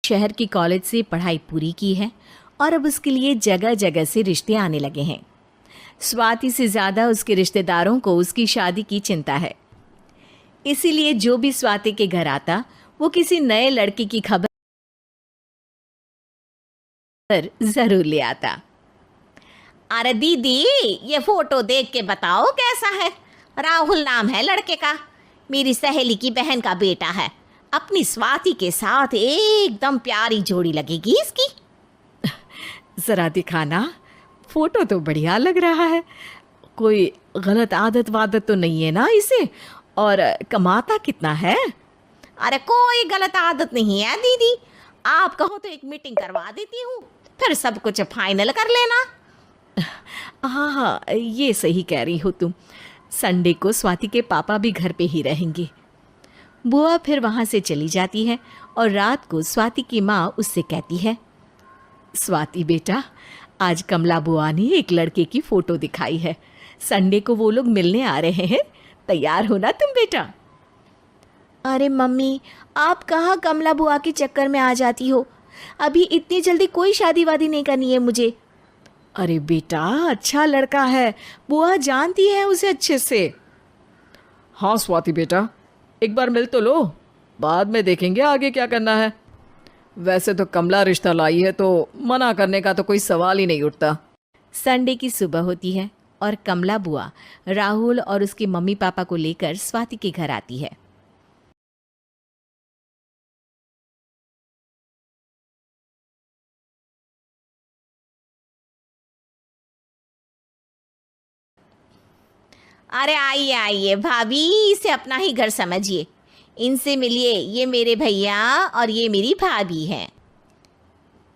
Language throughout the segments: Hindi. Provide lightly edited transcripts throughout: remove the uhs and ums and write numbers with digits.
शहर की कॉलेज से पढ़ाई पूरी की है और अब उसके लिए जगह जगह से रिश्ते आने लगे हैं। स्वाति से ज़्यादा उसके रिश्तेदारों को उसकी शादी की चिंता है। इसीलिए जो भी स्वाति के घर आता वो किसी नए लड़के की खबर ज़रूर ले आता। अरे दीदी, ये फोटो देख के बताओ कैसा है। राहुल नाम है लड़के का, मेरी सहेली की बहन का बेटा है। अपनी स्वाति के साथ एकदम प्यारी जोड़ी लगेगी इसकी। ज़रा दिखाना, फ़ोटो तो बढ़िया लग रहा है। कोई गलत आदत वादत तो नहीं है ना इसे? और कमाता कितना है? अरे कोई गलत आदत नहीं है दीदी, आप कहो तो एक मीटिंग करवा देती हूँ, फिर सब कुछ फाइनल कर लेना। हाँ हाँ, ये सही कह रही हो तुम। संडे को स्वाति के पापा भी घर पे ही रहेंगे। बुआ फिर वहाँ से चली जाती है और रात को स्वाति की माँ उससे कहती है, स्वाति बेटा, आज कमला बुआ ने एक लड़के की फ़ोटो दिखाई है। संडे को वो लोग मिलने आ रहे हैं, तैयार हो ना तुम बेटा? अरे मम्मी, आप कहाँ कमला बुआ के चक्कर में आ जाती हो? अभी इतनी जल्दी कोई शादी वादी नहीं करनी है मुझे। अरे बेटा, अच्छा लड़का है, बुआ जानती है उसे अच्छे से। हाँ स्वाति बेटा, एक बार मिल तो लो, बाद में देखेंगे आगे क्या करना है। वैसे तो कमला रिश्ता लाई है तो मना करने का तो कोई सवाल ही नहीं उठता। संडे की सुबह होती है और कमला बुआ राहुल और उसके मम्मी पापा को लेकर स्वाति के घर आती है। अरे आइए आइए भाभी, इसे अपना ही घर समझिए। इनसे मिलिए, ये मेरे भैया और ये मेरी भाभी हैं।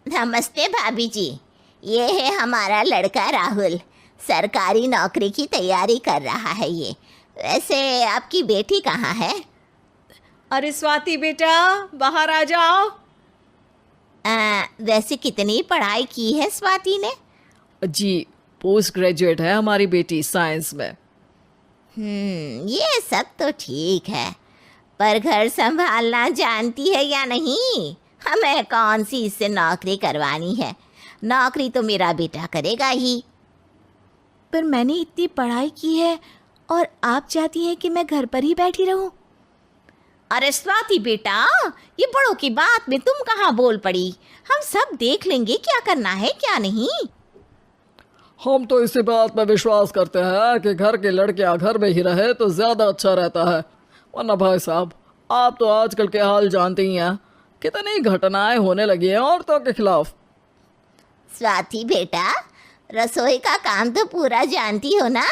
नमस्ते भाभी जी, ये है हमारा लड़का राहुल, सरकारी नौकरी की तैयारी कर रहा है ये। वैसे आपकी बेटी कहाँ है? अरे स्वाति बेटा, बाहर आ जाओ। वैसे कितनी पढ़ाई की है स्वाति ने? जी, पोस्ट ग्रेजुएट है हमारी बेटी साइंस में। ये सब तो ठीक है, पर घर संभालना जानती है या नहीं? हमें कौन सी इससे नौकरी करवानी है, नौकरी तो मेरा बेटा करेगा ही। पर मैंने इतनी पढ़ाई की है और आप चाहती हैं कि मैं घर पर ही बैठी रहूं? अरे स्वाति बेटा, ये बड़ों की बात में तुम कहाँ बोल पड़ी? हम सब देख लेंगे क्या करना है क्या नहीं। हम तो इसी बात में विश्वास करते हैं कि घर के लड़कियां घर में ही रहे तो ज़्यादा अच्छा रहता है। वरना भाई साहब, आप तो आजकल के हाल जानते ही हैं, कितनी घटनाएं होने लगी हैं औरतों के खिलाफ। स्वाति बेटा, रसोई का काम तो पूरा जानती हो ना?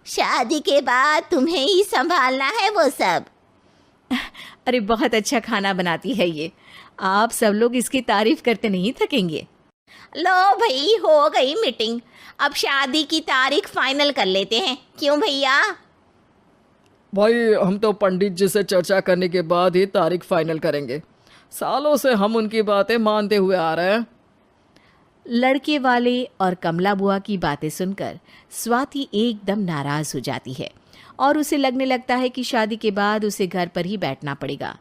शादी के बाद तुम्हें ही संभालना है वो सब। अरे बहुत अच्छा खाना बनाती है ये, आप सब लोग इसकी तारीफ करते नहीं थकेंगे। लो भाई, हो गई मीटिंग, अब शादी की तारीख फाइनल कर लेते हैं, क्यों भैया? भाई, हम तो पंडित जी से चर्चा करने के बाद ही तारीख फाइनल करेंगे। सालों से हम उनकी बातें मानते हुए आ रहे हैं। लड़के वाले और कमला बुआ की बातें सुनकर स्वाति एकदम नाराज हो जाती है और उसे लगने लगता है कि शादी के बाद उसे घर पर ही बैठना पड़ेगा।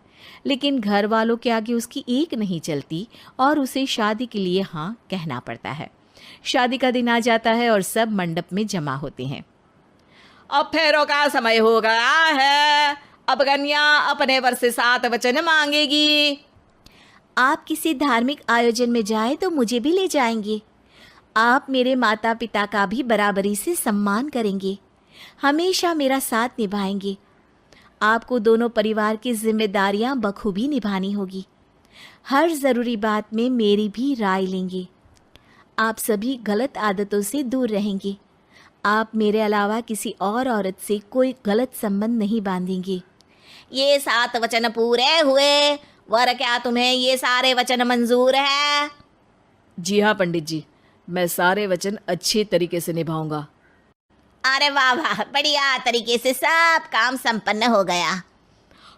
लेकिन घर वालों के आगे उसकी एक नहीं चलती और उसे शादी के लिए हाँ कहना पड़ता है। शादी का दिन आ जाता है और सब मंडप में जमा होते हैं। अब फेरों का समय हो गया है, अब कन्या अपने वर से 7 वचन मांगेगी। आप किसी धार्मिक आयोजन में जाएं तो मुझे भी ले जाएंगे। आप मेरे माता पिता का भी बराबरी से सम्मान करेंगे, हमेशा मेरा साथ निभाएंगे। आपको दोनों परिवार की जिम्मेदारियां बखूबी निभानी होगी। हर ज़रूरी बात में मेरी भी राय लेंगे। आप सभी गलत आदतों से दूर रहेंगे। आप मेरे अलावा किसी और औरत से कोई गलत संबंध नहीं बांधेंगे। ये 7 वचन पूरे हुए, वर क्या तुम्हें ये सारे वचन मंजूर है? जी हाँ पंडित जी, मैं सारे वचन अच्छे तरीके से निभाऊंगा। अरे वाह वाह, बढ़िया तरीके से सब काम संपन्न हो गया।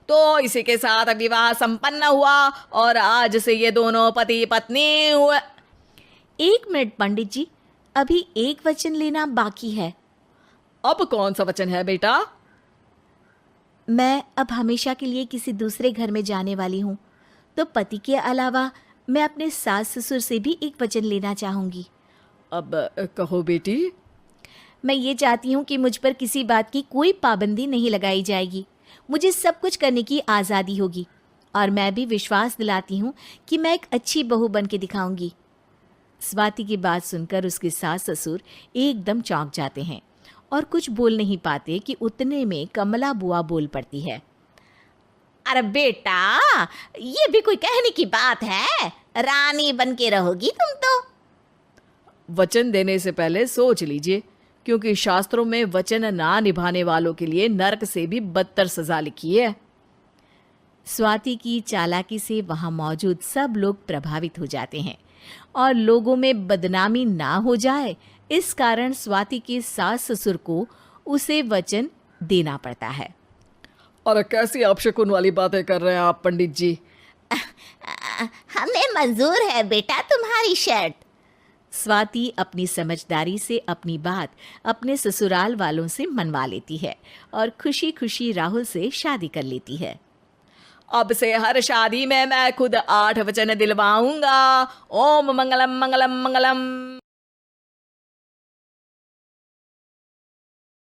तो इसी के साथ विवाह संपन्न हुआ और आज से ये दोनों पति पत्नी हुए। 1 मिनट पंडित जी, अभी एक वचन लेना बाकी है। अब कौन सा वचन है बेटा? मैं अब हमेशा के लिए किसी दूसरे घर में जाने वाली हूँ, तो पति के अलावा मैं अपने सास ससुर से भी एक वचन लेना चाहूँगी। अब कहो बेटी। मैं ये चाहती हूँ कि मुझ पर किसी बात की कोई पाबंदी नहीं लगाई जाएगी। मुझे सब कुछ करने की आज़ादी होगी और मैं भी विश्वास दिलाती हूँ कि मैं एक अच्छी बहू बन के दिखाऊंगी। स्वाति की बात सुनकर उसके सास ससुर एकदम चौंक जाते हैं और कुछ बोल नहीं पाते कि उतने में कमला बुआ बोल पड़ती है। अरे बेटा, ये भी कोई कहने की बात है? रानी बन के रहोगी तुम तो। वचन देने से पहले सोच लीजिए, क्योंकि शास्त्रों में वचन ना निभाने वालों के लिए नरक से भी बदतर सजा लिखी है। स्वाति की चालाकी से वहाँ मौजूद सब लोग प्रभावित हो जाते हैं और लोगों में बदनामी ना हो जाए, इस कारण स्वाति के सास ससुर को उसे वचन देना पड़ता है। और कैसी अपशकुन वाली बातें कर रहे हैं आप पंडित जी? हमें मंजूर है बेटा तुम्हारी शर्त। स्वाति अपनी समझदारी से अपनी बात अपने ससुराल वालों से मनवा लेती है और खुशी खुशी राहुल से शादी कर लेती है। अब से हर शादी में मैं खुद 8 वचन दिलवाऊंगा। ओम मंगलम मंगलम मंगलम।